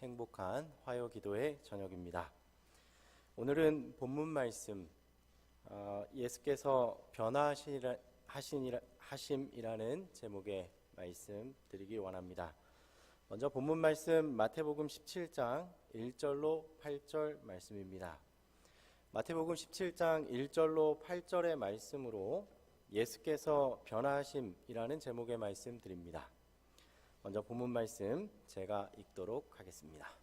행복한 화요기도의 저녁입니다. 오늘은 본문 말씀 예수께서 변화하심이라는 제목의 말씀 드리기 원합니다. 먼저 본문 말씀 마태복음 17장 1절로 8절 말씀입니다. 마태복음 17장 1절로 8절의 말씀으로 예수께서 변화하심이라는 제목의 말씀 드립니다. 먼저 본문 말씀 제가 읽도록 하겠습니다.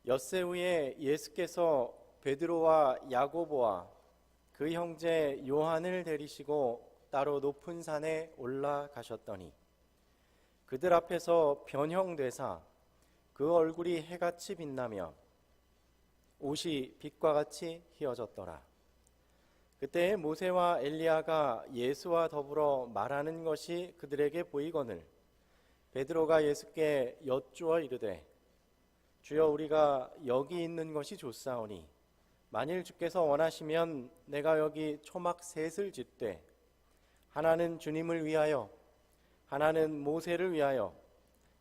엿새 후에 예수께서 베드로와 야고보와 그 형제 요한을 데리시고 따로 높은 산에 올라가셨더니 그들 앞에서 변형되사 그 얼굴이 해같이 빛나며 옷이 빛과 같이 휘어졌더라. 그때 모세와 엘리야가 예수와 더불어 말하는 것이 그들에게 보이거늘 베드로가 예수께 여쭈어 이르되 주여, 우리가 여기 있는 것이 좋사오니 만일 주께서 원하시면 내가 여기 초막 셋을 짓되 하나는 주님을 위하여, 하나는 모세를 위하여,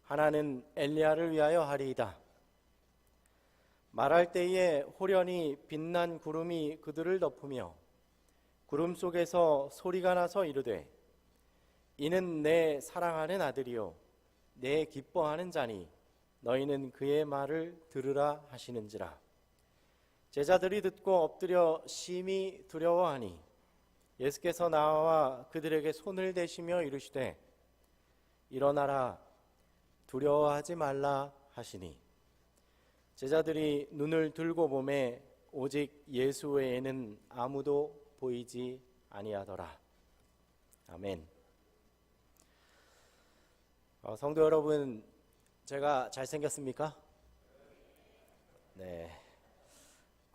하나는 엘리야를 위하여 하리이다. 말할 때에 호련히 빛난 구름이 그들을 덮으며 구름 속에서 소리가 나서 이르되 이는 내 사랑하는 아들이요 내 기뻐하는 자니 너희는 그의 말을 들으라 하시는지라. 제자들이 듣고 엎드려 심히 두려워하니 예수께서 나와 그들에게 손을 대시며 이르시되 일어나라, 두려워하지 말라 하시니 제자들이 눈을 들고 보매 오직 예수 외에는 아무도 보이지 아니하더라. 아멘. 성도 여러분, 제가 잘생겼습니까? 네,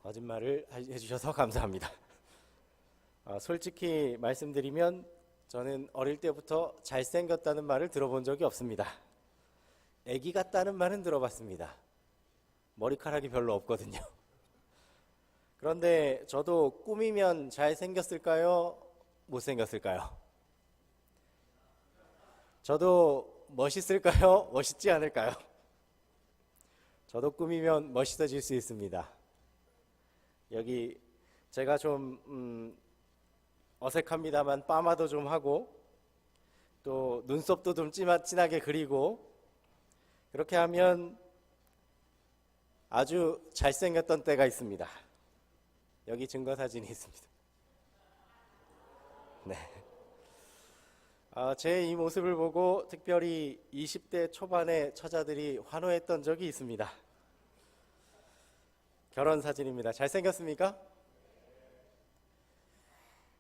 거짓말을 해주셔서 감사합니다. 솔직히 말씀드리면 저는 어릴 때부터 잘생겼다는 말을 들어본 적이 없습니다. 애기 같다는 말은 들어봤습니다. 머리카락이 별로 없거든요. 그런데 저도 꾸미면 잘생겼을까요? 못생겼을까요? 저도 멋있을까요? 멋있지 않을까요? 저도 꾸미면 멋있어질 수 있습니다. 여기 제가 좀 어색합니다만 파마도 좀 하고 또 눈썹도 좀 진하게 그리고 그렇게 하면 아주 잘생겼던 때가 있습니다. 여기 증거 사진이 있습니다. 네. 제 이 모습을 보고 특별히 20대 초반의 처자들이 환호했던 적이 있습니다. 결혼 사진입니다. 잘생겼습니까?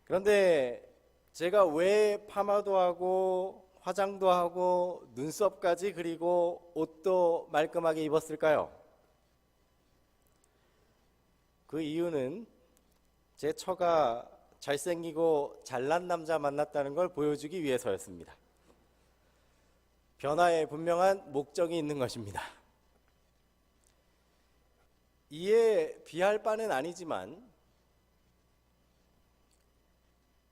그런데 제가 왜 파마도 하고 화장도 하고 눈썹까지 그리고 옷도 말끔하게 입었을까요? 그 이유는 제 처가 잘생기고 잘난 남자 만났다는 걸 보여주기 위해서였습니다. 변화에 분명한 목적이 있는 것입니다. 이에 비할 바는 아니지만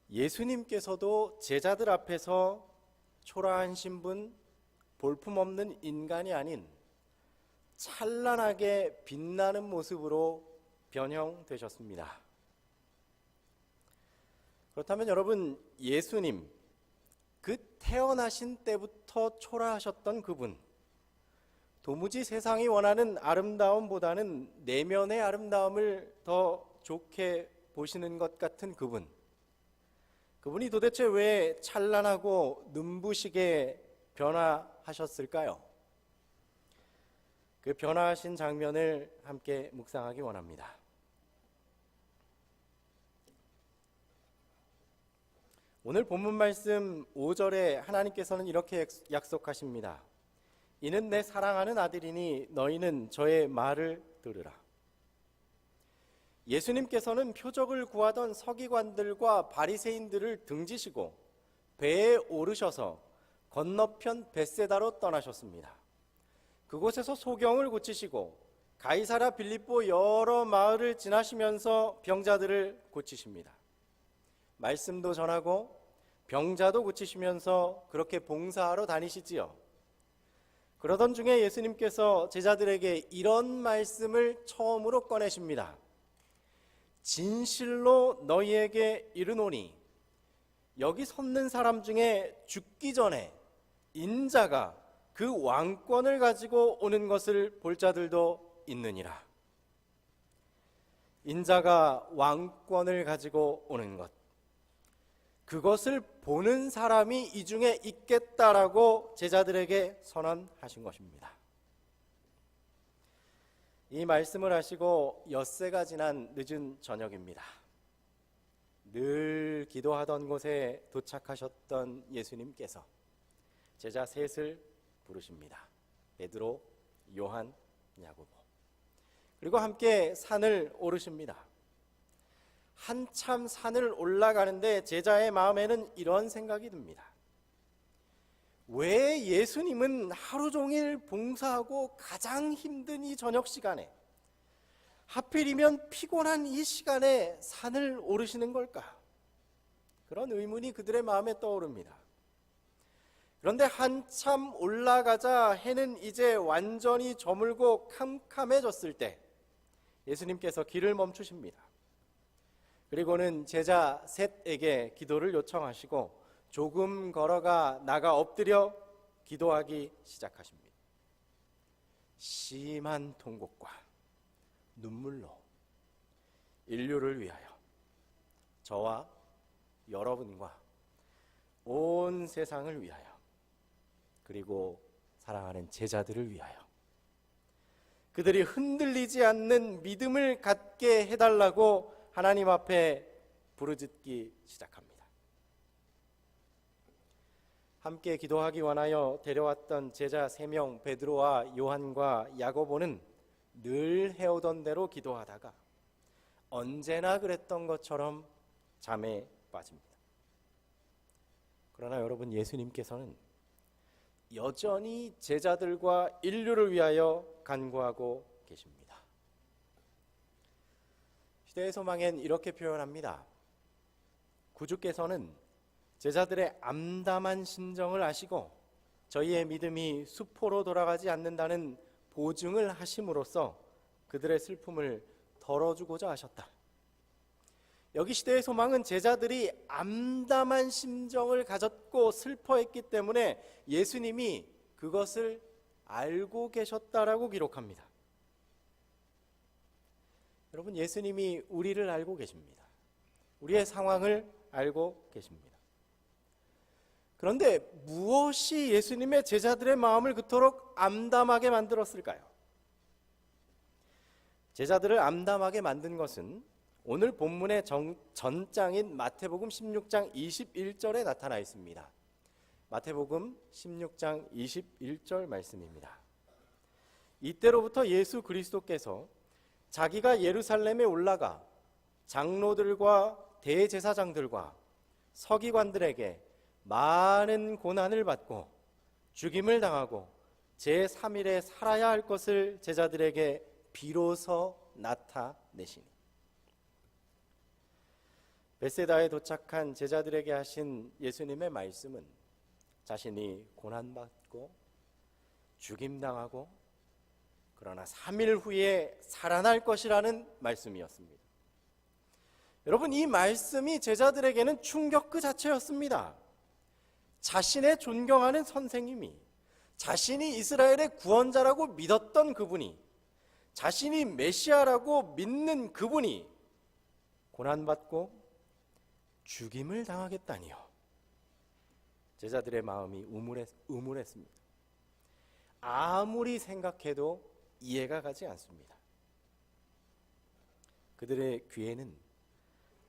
예수님께서도 제자들 앞에서 초라한 신분, 볼품없는 인간이 아닌 찬란하게 빛나는 모습으로 변형되셨습니다. 그렇다면 여러분, 예수님, 그 태어나신 때부터 초라하셨던 그분, 도무지 세상이 원하는 아름다움보다는 내면의 아름다움을 더 좋게 보시는 것 같은 그분이 도대체 왜 찬란하고 눈부시게 변화하셨을까요? 그 변화하신 장면을 함께 묵상하기 원합니다. 오늘 본문 말씀 5절에 하나님께서는 이렇게 약속하십니다. 이는 내 사랑하는 아들이니 너희는 저의 말을 들으라. 예수님께서는 표적을 구하던 서기관들과 바리새인들을 등지시고 배에 오르셔서 건너편 벳세다로 떠나셨습니다. 그곳에서 소경을 고치시고 가이사랴 빌립보 여러 마을을 지나시면서 병자들을 고치십니다. 말씀도 전하고 병자도 고치시면서 그렇게 봉사하러 다니시지요. 그러던 중에 예수님께서 제자들에게 이런 말씀을 처음으로 꺼내십니다. 진실로 너희에게 이르노니 여기 섰는 사람 중에 죽기 전에 인자가 그 왕권을 가지고 오는 것을 볼 자들도 있느니라. 인자가 왕권을 가지고 오는 것, 그것을 보는 사람이 이 중에 있겠다라고 제자들에게 선언하신 것입니다. 이 말씀을 하시고 엿새가 지난 늦은 저녁입니다. 늘 기도하던 곳에 도착하셨던 예수님께서 제자 셋을 부르십니다. 베드로, 요한, 야고보. 그리고 함께 산을 오르십니다. 한참 산을 올라가는데 제자의 마음에는 이런 생각이 듭니다. 왜 예수님은 하루 종일 봉사하고 가장 힘든 이 저녁 시간에, 하필이면 피곤한 이 시간에 산을 오르시는 걸까? 그런 의문이 그들의 마음에 떠오릅니다. 그런데 한참 올라가자 해는 이제 완전히 저물고 캄캄해졌을 때 예수님께서 길을 멈추십니다. 그리고는 제자 셋에게 기도를 요청하시고 조금 걸어가 나가 엎드려 기도하기 시작하십니다. 심한 통곡과 눈물로 인류를 위하여, 저와 여러분과 온 세상을 위하여, 그리고 사랑하는 제자들을 위하여 그들이 흔들리지 않는 믿음을 갖게 해달라고 하나님 앞에 부르짖기 시작합니다. 함께 기도하기 원하여 데려왔던 제자 3명 베드로와 요한과 야고보는 늘 해오던 대로 기도하다가 언제나 그랬던 것처럼 잠에 빠집니다. 그러나 여러분, 예수님께서는 여전히 제자들과 인류를 위하여 간구하고 계십니다. 시대의 소망엔 이렇게 표현합니다. 구주께서는 제자들의 암담한 심정을 아시고 저희의 믿음이 수포로 돌아가지 않는다는 보증을 하심으로써 그들의 슬픔을 덜어주고자 하셨다. 여기 시대의 소망은 제자들이 암담한 심정을 가졌고 슬퍼했기 때문에 예수님이 그것을 알고 계셨다라고 기록합니다. 여러분, 예수님이 우리를 알고 계십니다. 우리의 상황을 알고 계십니다. 그런데 무엇이 예수님의 제자들의 마음을 그토록 암담하게 만들었을까요? 제자들을 암담하게 만든 것은 오늘 본문의 전장인 마태복음 16장 21절에 나타나 있습니다. 마태복음 16장 21절 말씀입니다. 이때로부터 예수 그리스도께서 자기가 예루살렘에 올라가 장로들과 대제사장들과 서기관들에게 많은 고난을 받고 죽임을 당하고 제3일에 살아야 할 것을 제자들에게 비로소 나타내시니, 벳세다에 도착한 제자들에게 하신 예수님의 말씀은 자신이 고난받고 죽임당하고 그러나 3일 후에 살아날 것이라는 말씀이었습니다. 여러분, 이 말씀이 제자들에게는 충격 그 자체였습니다. 자신의 존경하는 선생님이, 자신이 이스라엘의 구원자라고 믿었던 그분이, 자신이 메시아라고 믿는 그분이 고난받고 죽임을 당하겠다니요. 제자들의 마음이 우물했습니다. 아무리 생각해도 이해가 가지 않습니다. 그들의 귀에는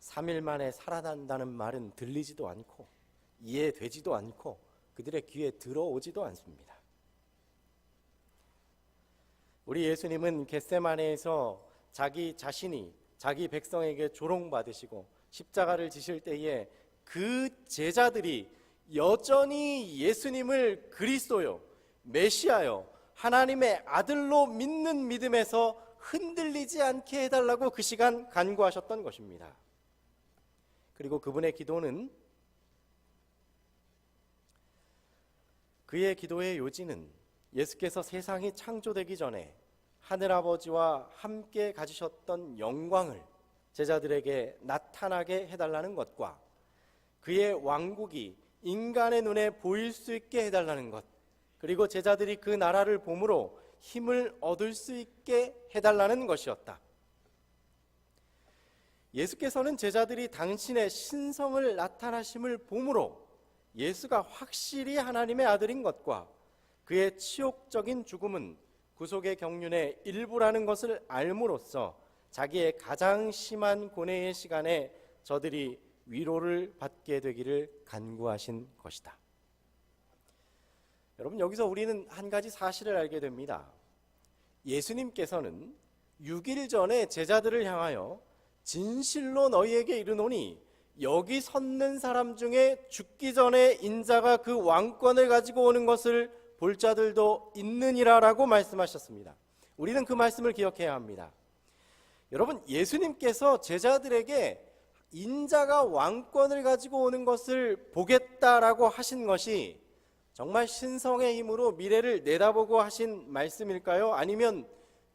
3일 만에 살아난다는 말은 들리지도 않고 이해되지도 않고 그들의 귀에 들어오지도 않습니다. 우리 예수님은 겟세마네에서 자기 자신이 자기 백성에게 조롱받으시고 십자가를 지실 때에 그 제자들이 여전히 예수님을 그리스도요, 메시아요, 하나님의 아들로 믿는 믿음에서 흔들리지 않게 해달라고 그 시간 간구하셨던 것입니다. 그리고 그분의 기도는, 그의 기도의 요지는 예수께서 세상이 창조되기 전에 하늘아버지와 함께 가지셨던 영광을 제자들에게 나타나게 해달라는 것과 그의 왕국이 인간의 눈에 보일 수 있게 해달라는 것, 그리고 제자들이 그 나라를 봄으로 힘을 얻을 수 있게 해달라는 것이었다. 예수께서는 제자들이 당신의 신성을 나타나심을 봄으로 예수가 확실히 하나님의 아들인 것과 그의 치욕적인 죽음은 구속의 경륜의 일부라는 것을 알므로써 자기의 가장 심한 고뇌의 시간에 저들이 위로를 받게 되기를 간구하신 것이다. 여러분, 여기서 우리는 한 가지 사실을 알게 됩니다. 예수님께서는 6일 전에 제자들을 향하여 진실로 너희에게 이르노니 여기 섰는 사람 중에 죽기 전에 인자가 그 왕권을 가지고 오는 것을 볼 자들도 있느니라라고 말씀하셨습니다. 우리는 그 말씀을 기억해야 합니다. 여러분, 예수님께서 제자들에게 인자가 왕권을 가지고 오는 것을 보겠다라고 하신 것이 정말 신성의 힘으로 미래를 내다보고 하신 말씀일까요? 아니면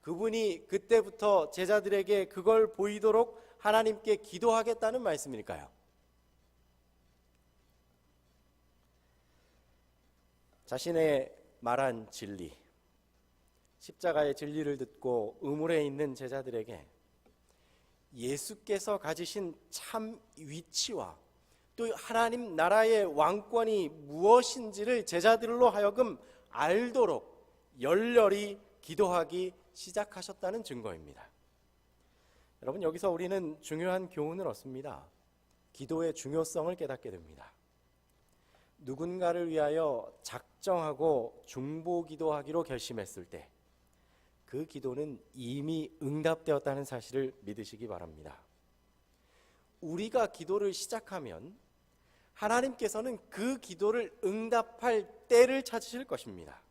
그분이 그때부터 제자들에게 그걸 보이도록 하나님께 기도하겠다는 말씀일까요? 자신의 말한 진리, 십자가의 진리를 듣고 의문에 있는 제자들에게 예수께서 가지신 참 위치와 또 하나님 나라의 왕권이 무엇인지를 제자들로 하여금 알도록 열렬히 기도하기 시작하셨다는 증거입니다. 여러분, 여기서 우리는 중요한 교훈을 얻습니다. 기도의 중요성을 깨닫게 됩니다. 누군가를 위하여 작정하고 중보기도하기로 결심했을 때 그 기도는 이미 응답되었다는 사실을 믿으시기 바랍니다. 우리가 기도를 시작하면 하나님께서는 그 기도를 응답할 때를 찾으실 것입니다.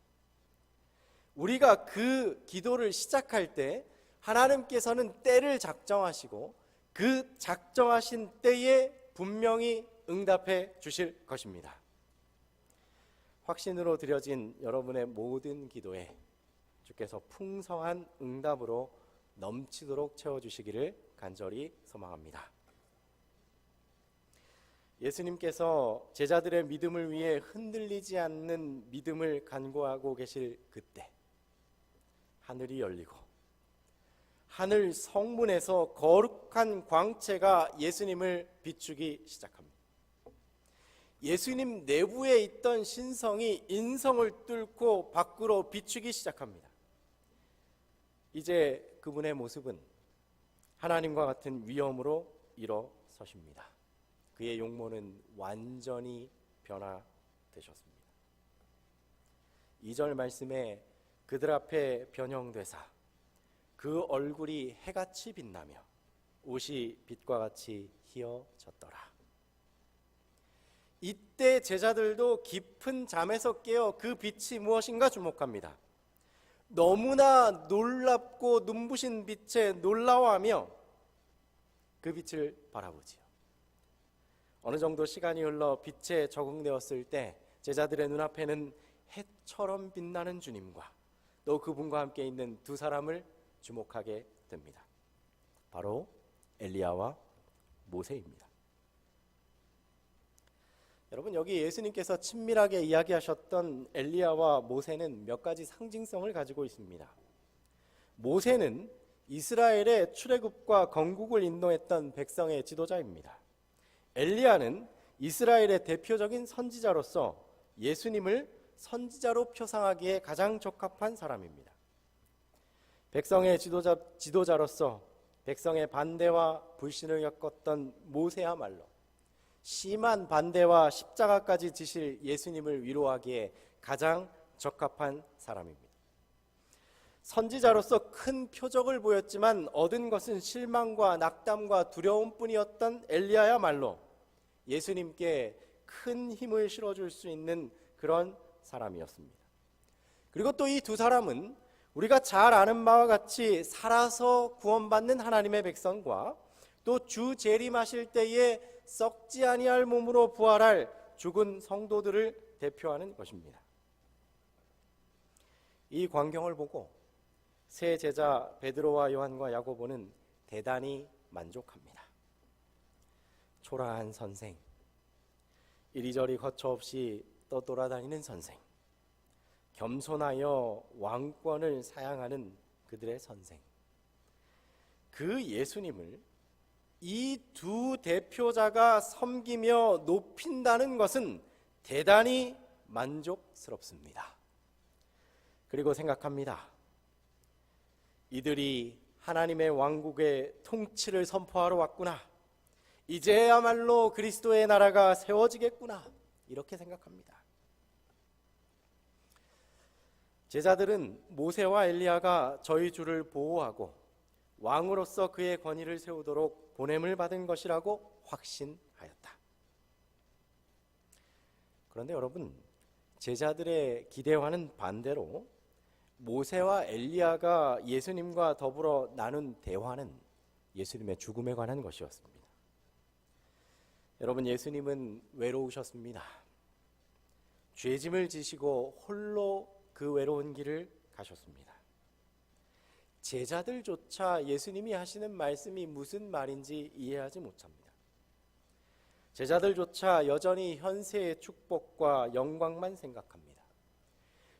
우리가 그 기도를 시작할 때 하나님께서는 때를 작정하시고 그 작정하신 때에 분명히 응답해 주실 것입니다. 확신으로 드려진 여러분의 모든 기도에 주께서 풍성한 응답으로 넘치도록 채워주시기를 간절히 소망합니다. 예수님께서 제자들의 믿음을 위해 흔들리지 않는 믿음을 간구하고 계실 그때 하늘이 열리고 하늘 성문에서 거룩한 광채가 예수님을 비추기 시작합니다. 예수님 내부에 있던 신성이 인성을 뚫고 밖으로 비추기 시작합니다. 이제 그분의 모습은 하나님과 같은 위엄으로 일어서십니다. 그의 용모는 완전히 변화되셨습니다. 2절 말씀에 그들 앞에 변형되사 그 얼굴이 해같이 빛나며 옷이 빛과 같이 희어졌더라. 이때 제자들도 깊은 잠에서 깨어 그 빛이 무엇인가 주목합니다. 너무나 놀랍고 눈부신 빛에 놀라워하며 그 빛을 바라보지요. 어느 정도 시간이 흘러 빛에 적응되었을 때 제자들의 눈앞에는 해처럼 빛나는 주님과 또 그분과 함께 있는 두 사람을 주목하게 됩니다. 바로 엘리야와 모세입니다. 여러분, 여기 예수님께서 친밀하게 이야기하셨던 엘리야와 모세는 몇 가지 상징성을 가지고 있습니다. 모세는 이스라엘의 출애굽과 건국을 인도했던 백성의 지도자입니다. 엘리야는 이스라엘의 대표적인 선지자로서 예수님을 선지자로 표상하기에 가장 적합한 사람입니다. 백성의 지도자로서 백성의 반대와 불신을 겪었던 모세야말로 심한 반대와 십자가까지 지실 예수님을 위로하기에 가장 적합한 사람입니다. 선지자로서 큰 표적을 보였지만 얻은 것은 실망과 낙담과 두려움뿐이었던 엘리야야말로 예수님께 큰 힘을 실어줄 수 있는 그런 사람이었습니다. 그리고 또 이 두 사람은 우리가 잘 아는 바와 같이 살아서 구원받는 하나님의 백성과 또 주 재림하실 때에 썩지 아니할 몸으로 부활할 죽은 성도들을 대표하는 것입니다. 이 광경을 보고 세 제자 베드로와 요한과 야고보는 대단히 만족합니다. 초라한 선생, 이리저리 거처 없이 떠돌아다니는 선생, 겸손하여 왕권을 사양하는 그들의 선생, 그 예수님을 이 두 대표자가 섬기며 높인다는 것은 대단히 만족스럽습니다. 그리고 생각합니다. 이들이 하나님의 왕국의 통치를 선포하러 왔구나. 이제야말로 그리스도의 나라가 세워지겠구나. 이렇게 생각합니다. 제자들은 모세와 엘리야가 저희 주를 보호하고 왕으로서 그의 권위를 세우도록 보냄을 받은 것이라고 확신하였다. 그런데 여러분, 제자들의 기대와는 반대로 모세와 엘리야가 예수님과 더불어 나눈 대화는 예수님의 죽음에 관한 것이었습니다. 여러분, 예수님은 외로우셨습니다. 죄짐을 지시고 홀로 그 외로운 길을 가셨습니다. 제자들조차 예수님이 하시는 말씀이 무슨 말인지 이해하지 못합니다. 제자들조차 여전히 현세의 축복과 영광만 생각합니다.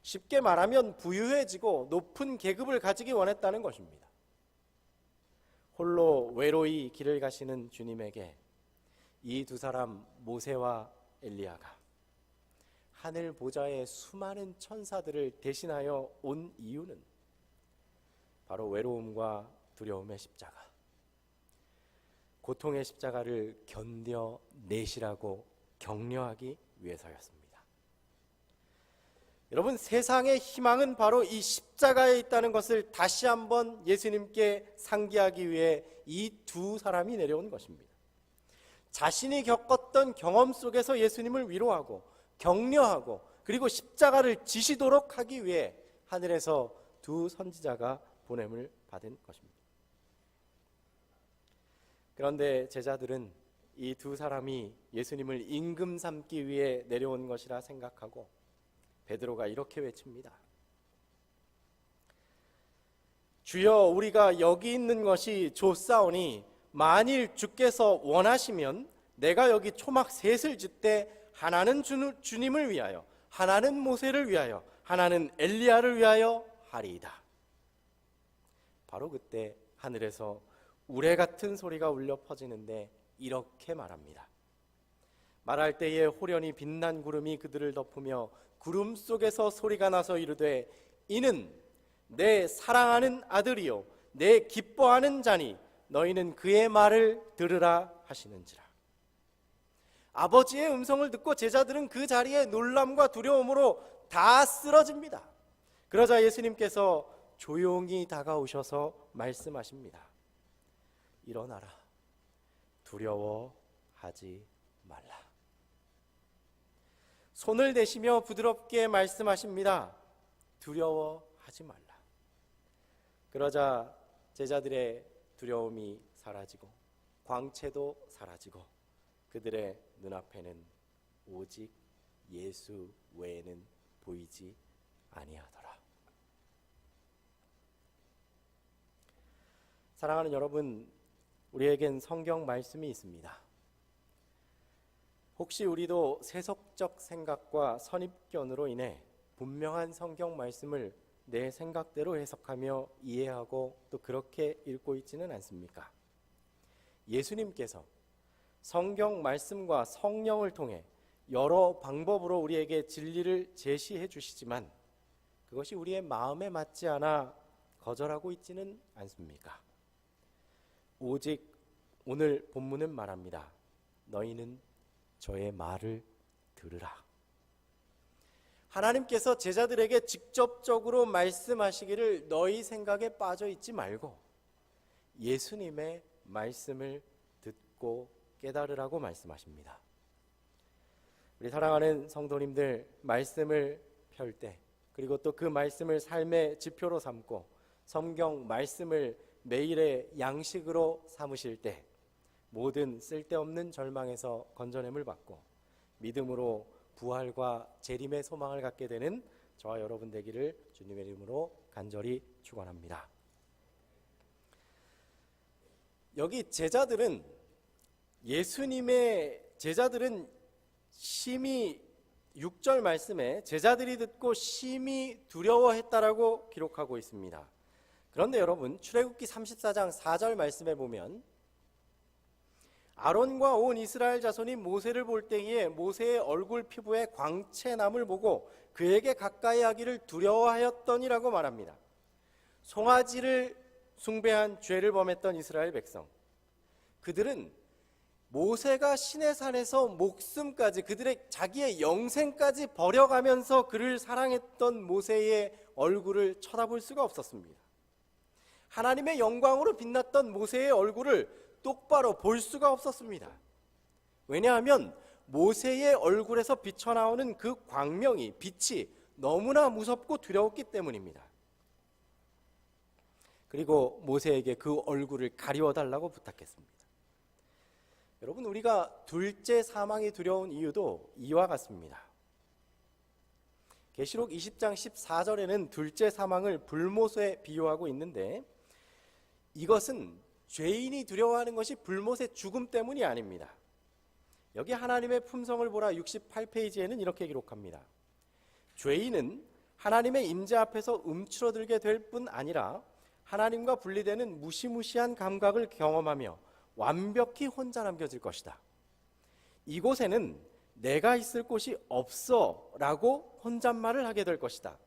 쉽게 말하면 부유해지고 높은 계급을 가지기 원했다는 것입니다. 홀로 외로이 길을 가시는 주님에게 이 두 사람 모세와 엘리야가 하늘 보좌의 수많은 천사들을 대신하여 온 이유는 바로 외로움과 두려움의 십자가, 고통의 십자가를 견뎌내시라고 격려하기 위해서였습니다. 여러분, 세상의 희망은 바로 이 십자가에 있다는 것을 다시 한번 예수님께 상기하기 위해 이 두 사람이 내려온 것입니다. 자신이 겪었던 경험 속에서 예수님을 위로하고 격려하고 그리고 십자가를 지시도록 하기 위해 하늘에서 두 선지자가 보냄을 받은 것입니다. 그런데 제자들은 이 두 사람이 예수님을 임금 삼기 위해 내려온 것이라 생각하고 베드로가 이렇게 외칩니다. 주여, 우리가 여기 있는 것이 좋사오니 만일 주께서 원하시면 내가 여기 초막 셋을 짓되 하나는 주님을 위하여, 하나는 모세를 위하여, 하나는 엘리야를 위하여 하리이다. 바로 그때 하늘에서 우레 같은 소리가 울려 퍼지는데 이렇게 말합니다. 말할 때에 호련히 빛난 구름이 그들을 덮으며 구름 속에서 소리가 나서 이르되 이는 내 사랑하는 아들이요 내 기뻐하는 자니 너희는 그의 말을 들으라 하시는지라. 아버지의 음성을 듣고 제자들은 그 자리에 놀람과 두려움으로 다 쓰러집니다. 그러자 예수님께서 조용히 다가오셔서 말씀하십니다. 일어나라, 두려워하지 말라. 손을 대시며 부드럽게 말씀하십니다. 두려워하지 말라. 그러자 제자들의 두려움이 사라지고 광채도 사라지고 그들의 눈앞에는 오직 예수 외에는 보이지 아니하더라. 사랑하는 여러분, 우리에겐 성경 말씀이 있습니다. 혹시 우리도 세속적 생각과 선입견으로 인해 분명한 성경 말씀을 내 생각대로 해석하며 이해하고 또 그렇게 읽고 있지는 않습니까? 예수님께서 성경 말씀과 성령을 통해 여러 방법으로 우리에게 진리를 제시해 주시지만 그것이 우리의 마음에 맞지 않아 거절하고 있지는 않습니까? 오직 오늘 본문은 말합니다. 너희는 저의 말을 들으라. 하나님께서 제자들에게 직접적으로 말씀하시기를 너희 생각에 빠져 있지 말고 예수님의 말씀을 듣고 깨달으라고 말씀하십니다. 우리 사랑하는 성도님들, 말씀을 펼 때 그리고 또 그 말씀을 삶의 지표로 삼고 성경 말씀을 매일의 양식으로 삼으실 때 모든 쓸데없는 절망에서 건져냄을 받고 믿음으로 부활과 재림의 소망을 갖게 되는 저와 여러분 되기를 주님의 이름으로 간절히 축원합니다. 여기 예수님의 제자들은 심히 6절 말씀에 제자들이 듣고 심히 두려워했다라고 기록하고 있습니다. 그런데 여러분, 출애굽기 34장 4절 말씀에 보면 아론과 온 이스라엘 자손이 모세를 볼 때에 모세의 얼굴 피부에 광채남을 보고 그에게 가까이 하기를 두려워하였더니라고 말합니다. 송아지를 숭배한 죄를 범했던 이스라엘 백성, 그들은 모세가 시내산에서 목숨까지, 그들의 자기의 영생까지 버려가면서 그를 사랑했던 모세의 얼굴을 쳐다볼 수가 없었습니다. 하나님의 영광으로 빛났던 모세의 얼굴을 똑바로 볼 수가 없었습니다. 왜냐하면 모세의 얼굴에서 비쳐나오는 그 광명이, 빛이 너무나 무섭고 두려웠기 때문입니다. 그리고 모세에게 그 얼굴을 가리워달라고 부탁했습니다. 여러분, 우리가 둘째 사망이 두려운 이유도 이와 같습니다. 계시록 20장 14절에는 둘째 사망을 불못에 비유하고 있는데, 이것은 죄인이 두려워하는 것이 불못의 죽음 때문이 아닙니다. 여기 하나님의 품성을 보라 68페이지에는 이렇게 기록합니다. 죄인은 하나님의 임재 앞에서 움츠러들게 될 뿐 아니라 하나님과 분리되는 무시무시한 감각을 경험하며 완벽히 혼자 남겨질 것이다. 이곳에는 내가 있을 곳이 없어 라고 혼잣말을 하게 될 것이다.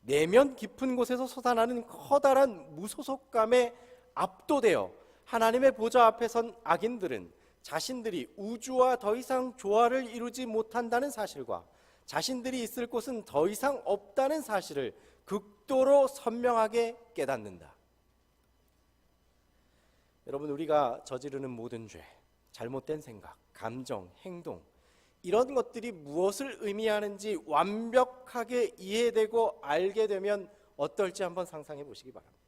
내면 깊은 곳에서 솟아나는 커다란 무소속감에 압도되어 하나님의 보좌 앞에 선 악인들은 자신들이 우주와 더 이상 조화를 이루지 못한다는 사실과 자신들이 있을 곳은 더 이상 없다는 사실을 극도로 선명하게 깨닫는다. 여러분, 우리가 저지르는 모든 죄, 잘못된 생각, 감정, 행동, 이런 것들이 무엇을 의미하는지 완벽하게 이해되고 알게 되면 어떨지 한번 상상해 보시기 바랍니다.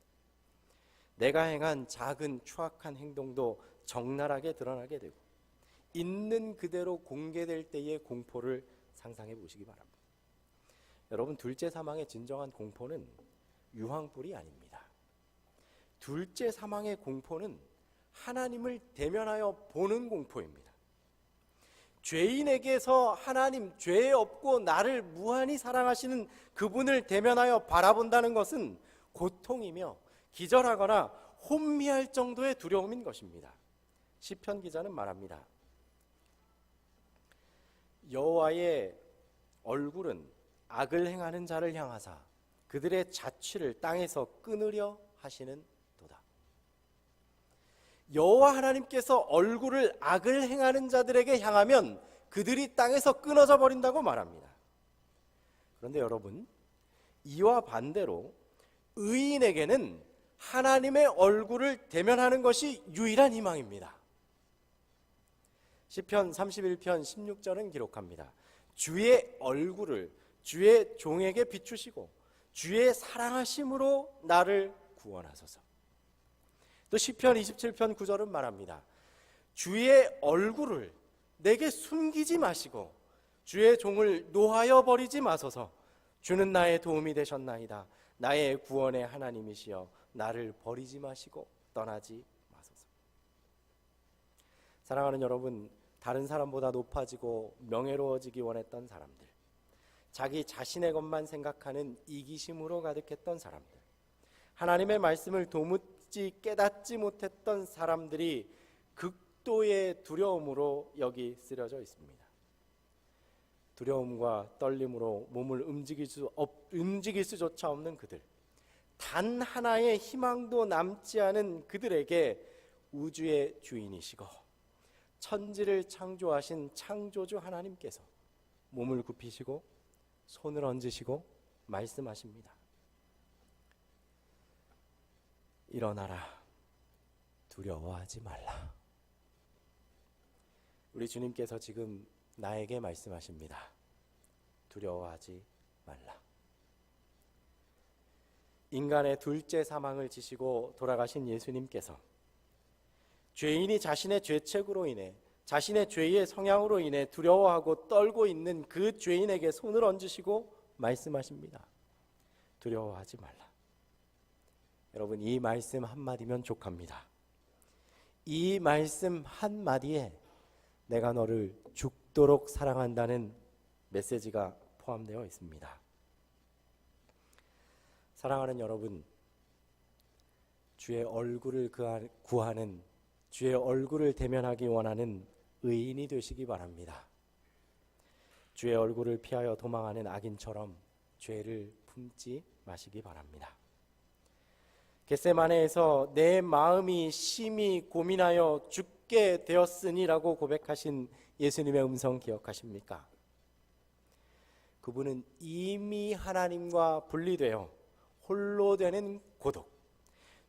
내가 행한 작은 추악한 행동도 적나라하게 드러나게 되고 있는 그대로 공개될 때의 공포를 상상해 보시기 바랍니다. 여러분, 둘째 사망의 진정한 공포는 유황불이 아닙니다. 둘째 사망의 공포는 하나님을 대면하여 보는 공포입니다. 죄인에게서 하나님, 죄 없고 나를 무한히 사랑하시는 그분을 대면하여 바라본다는 것은 고통이며 기절하거나 혼미할 정도의 두려움인 것입니다. 시편 기자는 말합니다. 여호와의 얼굴은 악을 행하는 자를 향하사 그들의 자취를 땅에서 끊으려 하시는 도다. 여호와 하나님께서 얼굴을 악을 행하는 자들에게 향하면 그들이 땅에서 끊어져 버린다고 말합니다. 그런데 여러분, 이와 반대로 의인에게는 하나님의 얼굴을 대면하는 것이 유일한 희망입니다. 시편 31편 16절은 기록합니다. 주의 얼굴을 주의 종에게 비추시고 주의 사랑하심으로 나를 구원하소서. 또 시편 27편 9절은 말합니다. 주의 얼굴을 내게 숨기지 마시고 주의 종을 노하여 버리지 마소서. 주는 나의 도움이 되셨나이다. 나의 구원의 하나님이시여 나를 버리지 마시고 떠나지 마소서. 사랑하는 여러분, 다른 사람보다 높아지고 명예로워지기 원했던 사람들, 자기 자신의 것만 생각하는 이기심으로 가득했던 사람들, 하나님의 말씀을 도무지 깨닫지 못했던 사람들이 극도의 두려움으로 여기 쓰려져 있습니다. 두려움과 떨림으로 몸을 움직일 수조차 없는 그들, 단 하나의 희망도 남지 않은 그들에게 우주의 주인이시고 천지를 창조하신 창조주 하나님께서 몸을 굽히시고 손을 얹으시고 말씀하십니다. 일어나라, 두려워하지 말라. 우리 주님께서 지금 나에게 말씀하십니다. 두려워하지 말라. 인간의 둘째 사망을 지시고 돌아가신 예수님께서 죄인이 자신의 죄책으로 인해, 자신의 죄의 성향으로 인해 두려워하고 떨고 있는 그 죄인에게 손을 얹으시고 말씀하십니다. 두려워하지 말라. 여러분, 이 말씀 한마디면 족합니다. 이 말씀 한마디에 내가 너를 죽도록 사랑한다는 메시지가 포함되어 있습니다. 사랑하는 여러분, 주의 얼굴을 구하는, 주의 얼굴을 대면하기 원하는 의인이 되시기 바랍니다. 주의 얼굴을 피하여 도망하는 악인처럼 죄를 품지 마시기 바랍니다. 겟세마네에서 내 마음이 심히 고민하여 죽게 되었으니라고 고백하신 예수님의 음성 기억하십니까? 그분은 이미 하나님과 분리되어 홀로 되는 고독,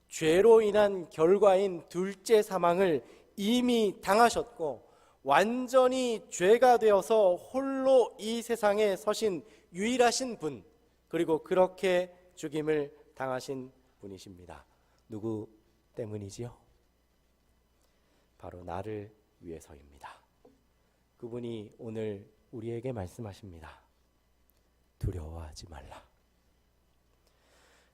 죄로 인한 결과인 둘째 사망을 이미 당하셨고 완전히 죄가 되어서 홀로 이 세상에 서신 유일하신 분, 그리고 그렇게 죽임을 당하신 분이십니다. 누구 때문이지요? 바로 나를 위해서입니다. 그분이 오늘 우리에게 말씀하십니다. 두려워하지 말라.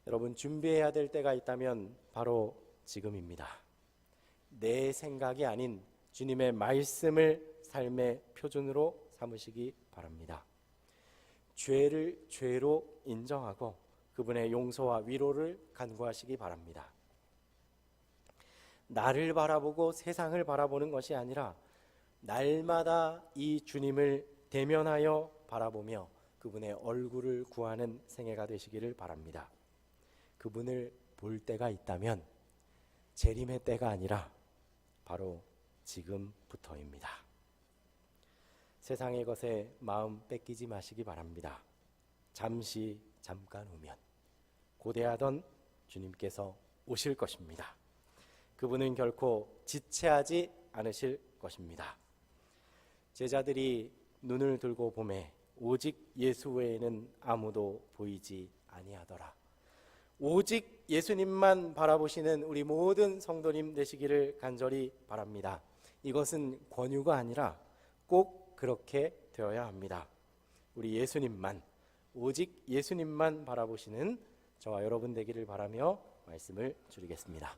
여러분, 준비해야 될 때가 있다면 바로 지금입니다. 내 생각이 아닌 주님의 말씀을 삶의 표준으로 삼으시기 바랍니다. 죄를 죄로 인정하고 그분의 용서와 위로를 간구하시기 바랍니다. 나를 바라보고 세상을 바라보는 것이 아니라 날마다 이 주님을 대면하여 바라보며 그분의 얼굴을 구하는 생애가 되시기를 바랍니다. 그분을 볼 때가 있다면 재림의 때가 아니라 바로 지금부터입니다. 세상의 것에 마음 뺏기지 마시기 바랍니다. 잠깐 후면 고대하던 주님께서 오실 것입니다. 그분은 결코 지체하지 않으실 것입니다. 제자들이 눈을 들고 보매 오직 예수 외에는 아무도 보이지 아니하더라. 오직 예수님만 바라보시는 우리 모든 성도님 되시기를 간절히 바랍니다. 이것은 권유가 아니라 꼭 그렇게 되어야 합니다. 우리 예수님만, 오직 예수님만 바라보시는 저와 여러분 되기를 바라며 말씀을 드리겠습니다.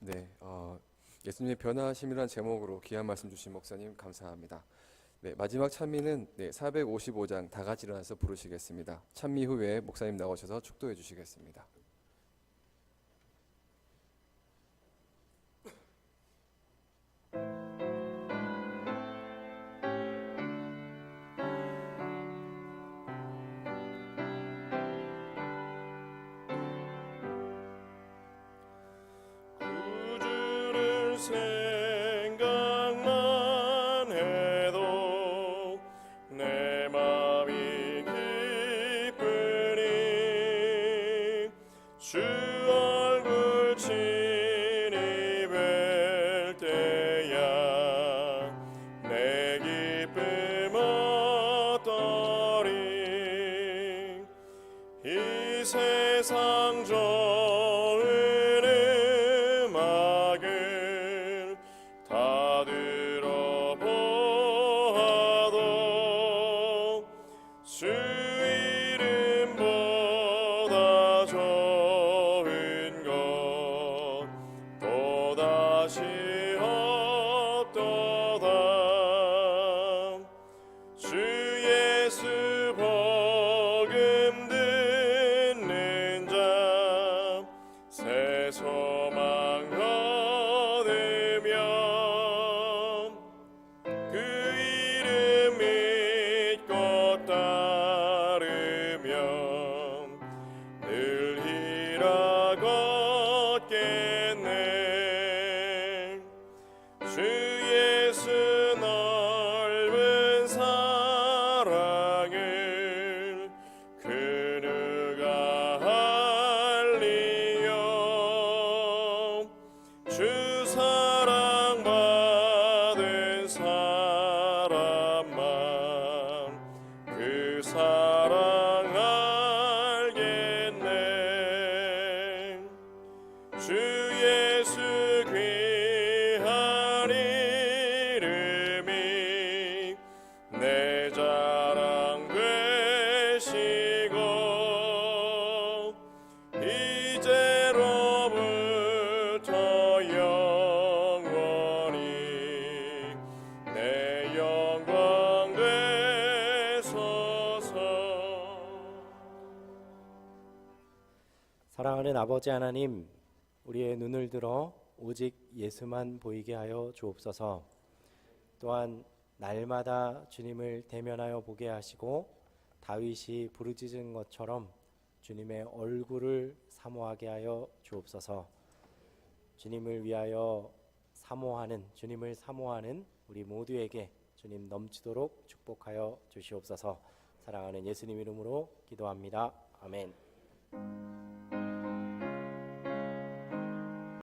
네, 예수님의 변화하심이라는 제목으로 귀한 말씀 주신 목사님 감사합니다. 네, 마지막 찬미는 455장 다 같이 일어나서 부르시겠습니다. 찬미 후에 목사님 나오셔서 축도해 주시겠습니다. 생각만 해도 내 맘이 기쁘니 주 얼굴 친히 뵐 때야 내 기쁨 어떠리 이 세상 좋은 음악을 다 들어보아도 주 이름보다 좋은 것 또다시 없도다. 주 예수 복음 듣는 자 사랑하는 아버지 하나님, 우리의 눈을 들어 오직 예수만 보이게 하여 주옵소서. 또한 날마다 주님을 대면하여 보게 하시고 다윗이 부르짖은 것처럼 주님의 얼굴을 사모하게 하여 주옵소서. 주님을 위하여 주님을 사모하는 우리 모두에게 주님 넘치도록 축복하여 주시옵소서. 사랑하는 예수님 이름으로 기도합니다. 아멘.